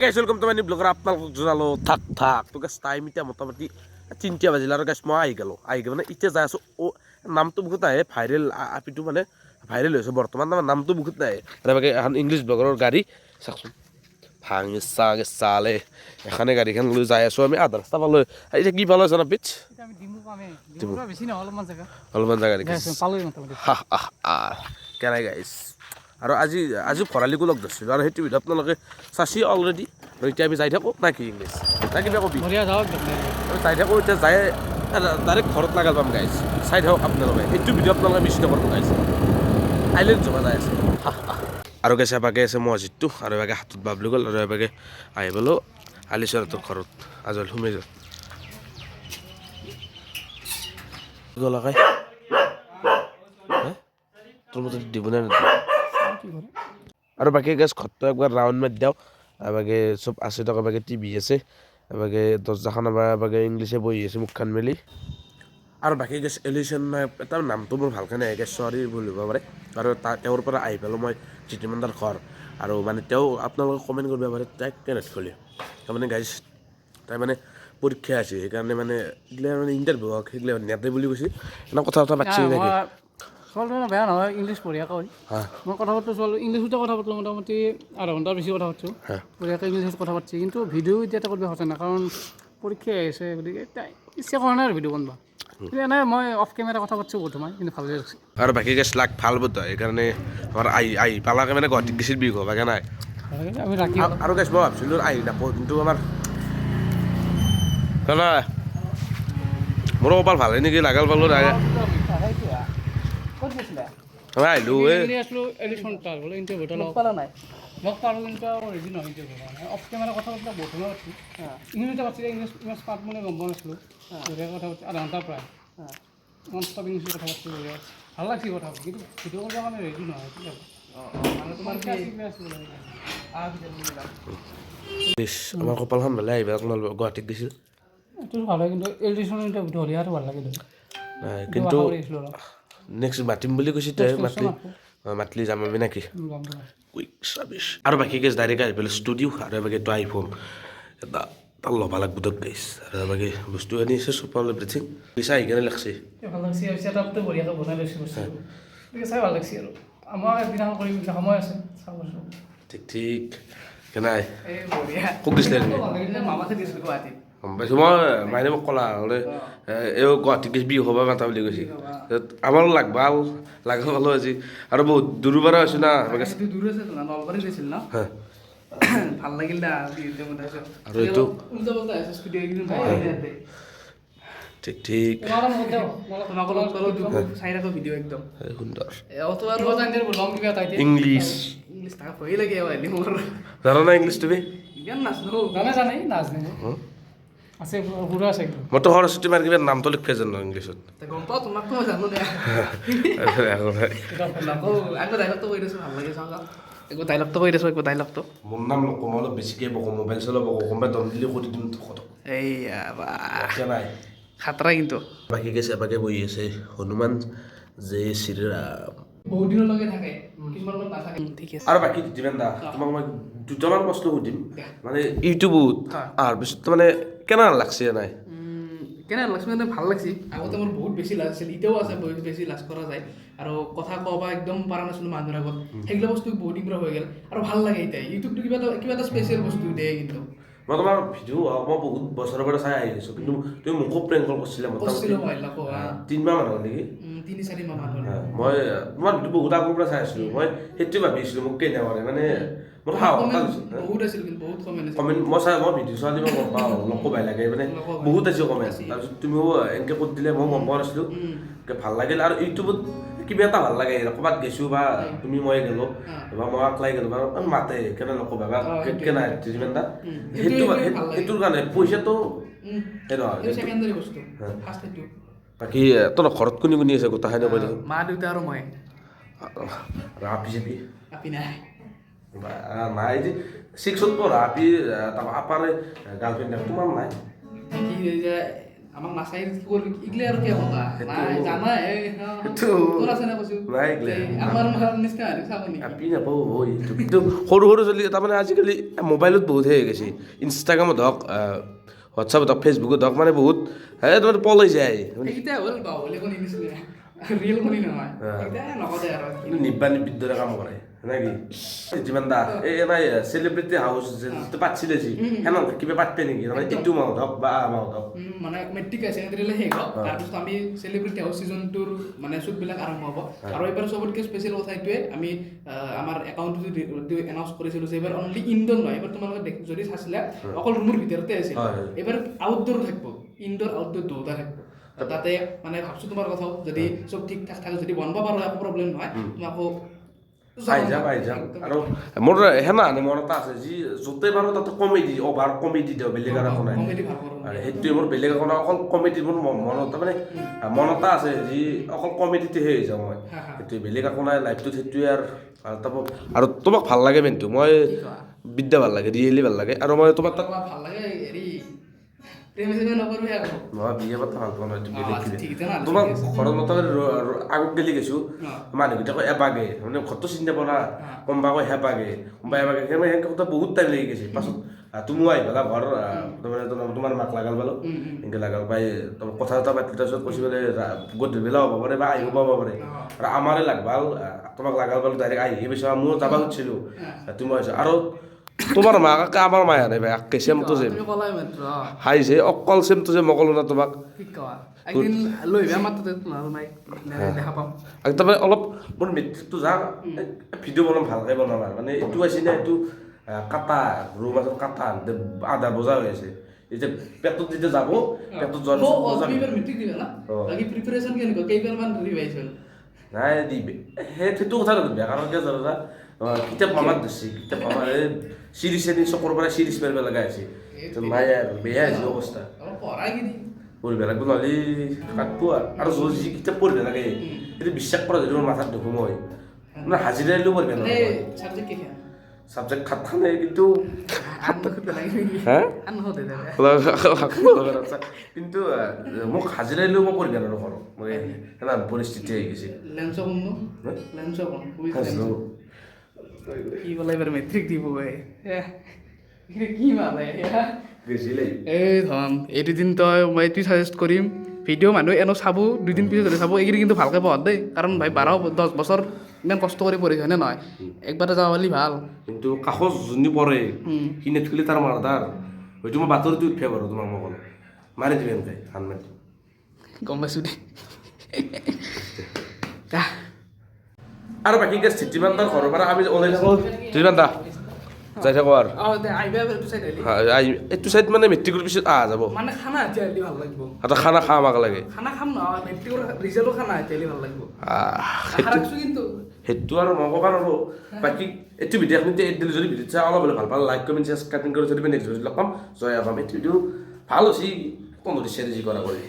গাইছ welcome to my new blogger আপোনালোকক জনালো থাক তো গাইছ টাইম এতিয়া মোটামুটি 3টা বাজিল আৰু গাইছ মই আহি গ'লো মানে এতিয়া যাই আছোঁ নামটো বহুত নাহে ভাইৰেল আপিটো মানে ভাইৰেল হৈছে বৰ্তমান নামটো বহুত নাহে আৰু এখন ইংলিছ ব্লগাৰৰ গাড়ী চাওকচোন ভাঙি চালে এখানে গাড়ীখন লৈ যাই আছোঁ আমি আধা ৰাস্তা পালোঁ এতিয়া কি পালোঁ জানা পিছ অলপমান জেগা কেনে গাইছ আৰু আজি ভৰালিকো লগ ধৰিছিলোঁ আৰু সেইটো ভিডিঅ' আপোনালোকে চাইছে অলৰেডি আৰু এতিয়া আমি যাই থাকোঁ না কি ইংলিছ না কিবা কবি আমি যাই থাকোঁ এতিয়া যাই ডাইৰেক্ট ঘৰত লগাল পাম গাইছ চাই থাকক আপোনালোকে সেইটো ভিডিঅ' আপোনালোকে মিছ নকৰিব গাইছ আইলেণ্ড জমা যাই আছে আৰু গাইছে এবাগে আছে মছজিদটো আৰু এবাগে হাতত বাবলি গ'ল আৰু এবাগে আহি পেলো আলিচৰহঁতৰ ঘৰত আজল সোমাই যাওঁ গলাকাই তোৰ মতে দিবনে আৰু বাকী গেছ ঘৰটো একবাৰ ৰাউণ্ড মাৰি দিওঁ এবাগে চব আছে টকা এবাগে টিভি আছে এবাগে দৰ্জাখন এবাগে ইংলিছে বহি আছে মুখখন মেলি আৰু বাকী গেছ এলিউশ্যন তাৰ নামটো মোৰ ভালকৈ নাই গেছ চৰি ভুল হ'ব পাৰে আৰু তেওঁৰ পৰা আহি পেলাই মই জিতুমণ্ডাৰ ঘৰ আৰু মানে তেওঁ আপোনালোকে কমেণ্ট কৰিব পাৰে তাইক কেনেকৈ খলি তাৰমানে গাইছ তাই মানে পৰীক্ষা আছে সেইকাৰণে মানে এইগিলা মানে ইণ্টাৰভিউ হওক সেইগিলা নেদে বুলি কৈছে এনে কথা পাতিছে নেকি ছোৱালীজনী বেয়া নহয় ইংলিছ বঢ়িয়াকৈ হয় মই কথা পাতোঁ ছোৱালী ইংলিছতে কথা পাতলোঁ মোটামুটি আধা ঘণ্টাৰ বেছি কথা পাতছোঁ বঢ়িয়াকৈ ইংলিছত কথা পাতিছে কিন্তু ভিডিঅ' এতিয়া কৰিব সঁচা নাই কাৰণ পৰীক্ষা আহিছে গতিকে এতিয়া ইচ্ছা কৰা নাই আৰু ভিডিঅ' বনাব কিন্তু এনেই মই অফ কেমেৰা কথা পাতিছোঁ বৰ্তমান কিন্তু ভালেই লাগিছে আৰু বাকী গেছ লাগ ভাল বোধ হয় সেইকাৰণে আমাৰ আহি পালাকে মানে গুৱাহাটীত গেছিৰ বিষ হ'বাগে নাই আমি ৰাখি আৰু গেছ মই ভাবিছিলোঁ আহি নাপাওঁ কিন্তু আমাৰ মোৰো কপাল ভালে নেকি লাগাল পালোঁ আমি আহিলোঁ আছিলোঁ এডিশ্যন তাৰ বোলে ইণ্টাৰভিউ লগ পালা নাই লগ পালোঁ কিন্তু ৰেডি নহয় ইণ্টাৰভিউ মানে অফ কেমেৰা কথা পাতিলে বৰ্তমান পাতিছোঁ ইংলিছতে পাতিছিলে ইংলিছ ইমান স্মাৰ্ট মানে গম পোৱা নাছিলোঁ বঢ়িয়াকৈ কথা পাতিছোঁ আধা ঘণ্টাৰ প্ৰায় নন ষ্টপ ইংলিছত কথা পাতিছোঁ বঢ়িয়া ভাল লাগছে কথা কিন্তু ভিডিঅ' কৰিব মানে ৰেডি নহয় ঠিক আছে আমাৰ কপালখন ভালে আহিবা আপোনালোক গুৱাহাটীত গৈছিল এইটো ভাল হয় কিন্তু এডিশ্যন ইণ্টাৰভিউটো হ'লে আৰু ভাল লাগে কিন্তু নেক্সট মাতিম বুলি কৈছে তই মাতলি যাম আমি নেকি আৰু বাকী গেছ ডাইৰেক্ট আহি পেলাই ষ্টুডিঅ' আৰু এবাগে এইটো আইফোন এটা তাৰ ল'বা লাগব দক গাইছ আৰু এবাগে বস্তু আনি আছে চুপাৰ এভ্ৰিথিং পইচা আহি কেনে লাগছে ভাল লাগছে ছেটআপটো বঢ়িয়াকৈ বনাই লৈছে বস্তুটো গতিকে চাই ভাল লাগছে আৰু আমাৰ একদিনাখন কৰিম সময় আছে চাব ঠিক কেনাই এই বঢ়িয়া খুব দিছিলে মামাতে দিছিলোঁ গুৱাহাটীত গম পাইছোঁ মই মাইনে মোক ক'লা বোলে এই গুৱাহাটীত গেছ বিহু হ'বা মাতা বুলি কৈছে আমাৰো লাগবা পালোঁ আজি আৰু বহুত দূৰৰ পৰা আছোঁ না দূৰ আছে নলবাৰী গৈছিল ন ভাল লাগিল না আৰু এইটো ঠিক ইংলিছ জানা না ইংলিছ তুমি মইতো সৰস্বতী মাৰ কিবা নামটো লিখে জানো ইংলিছত মোৰ নাম নকওঁ মই অলপ বেছিকৈ বকো মোবাইল চলাব বকো কোনোবাই দম দিলে কৰি দিম নাই খাতৰা কিন্তু বাকী গেছে এবাকে বহি আছে হনুমান জয় শ্ৰীৰাম বহুত দিনলৈকে থাকে কিছুমান নাথাকে ঠিক আছে আৰু বাকী যিমান দা তোমাক মই দুটামান প্ৰশ্ন সুধিম মানে ইউটিউবত অহাৰ পিছত মানে কেনে লাগছে নাই কেনে লাগছে মানে ভাল লাগছে আগতে মোৰ বহুত বেছি লাজ আছিল এতিয়াও আছে বহুত বেছি লাজ কৰা যায় আৰু কথা ক'বা একদম পৰা নাছিলোঁ মানুহৰ আগত সেইগিলা বস্তু বহুত দিন পৰা হৈ গ'ল আৰু ভাল লাগে এতিয়া ইউটিউবটো কিবা এটা স্পেচিয়েল বস্তু দিয়ে কিন্তু মই তোমাৰ ভিডিঅ' মই বহুত বছৰৰ পৰা চাই আহি আছোঁ কিন্তু তুমি মোকো প্ৰেংক কল কৰিছিলা মোটামুটি 3 মাহ মান হ'ল নেকি 3-4 মাহ মান হ'ল মই তোমাৰ ভিডিঅ' বহুত আগৰ পৰা চাই আছিলোঁ মই সেইটোৱে ভাবিছিলোঁ মোক কেনে কৰে মানে মোৰ সাহস বহুত আছিল কিন্তু বহুত কমেণ্ট মই ভিডিঅ' চাই মই গম পাওঁ লগ পাই লাগে মানে বহুত আছে কমেণ্ট তাৰপিছত তুমিও এনেকৈ কৰি দিলে মই গম পোৱা নাছিলোঁ ভাল লাগিল আৰু ইউটিউবত কিবা এটা ভাল লাগে ক'ৰবাত গৈছোঁ বা তুমি মই গ'লোঁ বা মই আকলাই গ'লোঁ বা মাতে কেনে নক'বা বা কেনে যিমান এটা সেইটোৰ কাৰণে পইচাটো সেই নহয় বাকী তোৰ ঘৰত কোনে কোনে আছে গোটেইখিনি কৈ দিছোঁ মা দেউতা আৰু মই আপি চাপি নাই নাই যে 6ত পঢ়া আপি আপাৰে গাৰ্লফ্ৰেণ্ড তোমাৰ নাই আমাক নাচাই কি কৰিবি ইগলে আৰু কিয় কথা নাই জানা তোৰ আছে না কৈছো আমাৰ নিচিনা আৰু চাব নেকি আপি নাপাওঁ ঐ কিন্তু সৰু সৰু চলি তাৰমানে আজিকালি মোবাইলত বহুত হৈ গৈছে ইনষ্টাগ্ৰামত হওক হোৱাটছআপত হওক ফেচবুকত হওক মানে বহুত তোমাৰ পলাই যায় সেইকেইটা হ'ল বাহুলি কণী নিচিনা ৰিয়েল কণী নহয় এতিয়া নকওঁ আৰু কিন্তু নিব্বা নিব্বিৰ দৰে কাম কৰে নাকি যিমান দা এই নাই চেলিব্ৰিটি হাউচ যিটো পাতিছিলে যি সেনেকুৱা কিবা পাতিবে নেকি তাৰমানে এইটো মাহত হওক বা মাহত হওক মানে মেট্ৰিক হাই ছেকেণ্ডেৰীলৈ শেষ হওক তাৰপিছত আমি চেলিব্ৰিটি হাউচ ছিজনটোৰ মানে শ্বুটবিলাক আৰম্ভ হ'ব আৰু এইবাৰ চবতকৈ স্পেচিয়েল কথা এইটোৱে আমি আমাৰ একাউণ্টটো যিটো এনাউন্স কৰিছিলোঁ যে এইবাৰ অনলি ইনডোৰ নহয় এইবাৰ তোমালোকে যদি চাইছিলে অকল ৰুমৰ ভিতৰতে আছিল এইবাৰ আউটডোৰ থাকিব ইনডোৰ আউটডোৰ দুয়োটা থাকিব তাতে মানে ভাবছোঁ তোমাৰ কথাও যদি চব ঠিক ঠাক থাকে যদি বনাব পাৰোঁ একো প্ৰব্লেম নহয় তোমাকো আহি যাম আৰু মোৰ সেনা মোৰ এটা আছে যি য'তে পাৰোঁ তাতে কমেডি অভাৰ কমেডি দিওঁ বেলেগ আৰু একো নাই সেইটোৱে মোৰ বেলেগ একো নাই অকল কমেডি মোৰ মনত তাৰমানে মন এটা আছে যি অকল কমেডিতে হৈ যাওঁ মই সেইটোৱে বেলেগ একো নাই লাইফটোত সেইটোৱে আৰু তোমাক ভাল লাগে মেইনটো মই বিদ্যা ভাল লাগে ৰিয়েলি ভাল লাগে আৰু মই তোমাৰ তাত ভাল লাগে হেৰি নহয় বিয়া পাতা ভাল পোৱা নহয় বেলেগ তোমাক ঘৰত মতা আগত গেলি গৈছোঁ মানুহকেইটা কয় এবাগে মানে ঘৰটো চিনি নাপাওঁ না কোনোবা কয় হেবাগে কোনোবা এবাগে সেনেকৈ কথা বহুত টাইম লাগি গৈছে পাছত তুমিও আহি পেলা ঘৰ তাৰমানে তোমাৰ মাক লাগাল পালোঁ এনেকৈ লাগাল পাই কথা এটা পাতিলে তাৰপিছত কৈছে বোলে গধূলিবেলা হ'ব পাৰে বা আহিব পাব পাৰে আৰু আমাৰে লাগবাল তোমাক লাগাল পালোঁ ডাইৰেক্ট আহি পাইছোঁ ময়ো যাব খুজিছিলোঁ তুমি আহিছোঁ আৰু তোমাৰ মাকে আমাৰ মায়ে নাই ভাই একে চেমটো চেম হাইছে অকল চেমটো চেম অকল না তোমাক তাৰমানে অলপ মোৰ মেট্ৰিকটো যাওঁ ভিডিঅ' বনাম ভালকৈ বনাম আৰু মানে এইটো আছে না এইটো কাটা ৰৌ মাছৰ কাটা আধা বজা হৈ আছে এতিয়া পেটত যেতিয়া যাব পেটত যোৱাৰ নাই দিবি সেইটো কথা নকৰিবি কাৰণ কিয় জানা কিতাপ মামাক দিছে কিতাপ মামাৰ চিৰিজ এনি চকুৰ পৰা চিৰিজ মাৰিব লগা হৈছে নাই আৰু বেয়া হৈছে অৱস্থা পঢ়িব লাগিব নহ'লে কাটব আৰু যি কিতাপ পঢ়িব লাগে সেইটো বিশ্বাস কৰা যদি মোৰ মাথাত নোসোমায় মানে হাজিৰা দিলেও পঢ়িব নালাগে ছাবজেক্ট খাতা নাই কিন্তু কিন্তু মোক হাজিৰা দিলেও মই পঢ়িব নোৱাৰোঁ ঘৰত মই সেনা পৰিস্থিতি আহি গৈছে কি বলে এবাৰ মেট্ৰিক দিব কি মানে এই ধন এই দুদিন তই মই এইটোৱে ছাজেষ্ট কৰিম ভিডিঅ' মানুহে এনেও চাব দুদিন পিছত হ'লে চাব এইকেইদিন কিন্তু ভালকৈ পঢ় দেই কাৰণ ভাই 12-10 বছৰ ইমান কষ্ট কৰি পঢ়িছে হয়নে নহয় একবাৰতে যাব পালি ভাল কিন্তু কাষত যোনে পঢ়ে সি নেথকিলে তাৰ মাৰদাৰ হয়তো মই বাতৰিটো উঠিব পাৰোঁ তোমাক মই ক'লো মাৰি দিবি এনেকৈ হান মাৰি গম পাইছোঁ দেই আৰু বাকী স্থিতিমান তাৰ ঘৰৰ পৰা আমি ওলাই থাকোঁ স্থিতিমান দা যাই থাকোঁ আৰু এইটো চাইড মানে মেট্ৰিকৰ পিছত যাব মানে খানা এতিয়া ভাল লাগিব এটা খানা খাম আমাক লাগে খানা খাম নহয় মেট্ৰিকৰ ৰিজাল্টৰ খানা এতিয়া ভাল লাগিব কিন্তু সেইটো আৰু মই ক'ব নোৱাৰোঁ বাকী এইটো ভিডিঅ' আপুনি দিলে যদি ভিডিঅ' চাই অলপ ভাল পালে লাইক কমেণ্ট ছাবস্ক্ৰাইব কৰি যদি নেক্সট ভিডিঅ' লগ পাম জয় আবাম এইটো ভিডিঅ' ভাল হৈছে 15 যি কৰা কৰি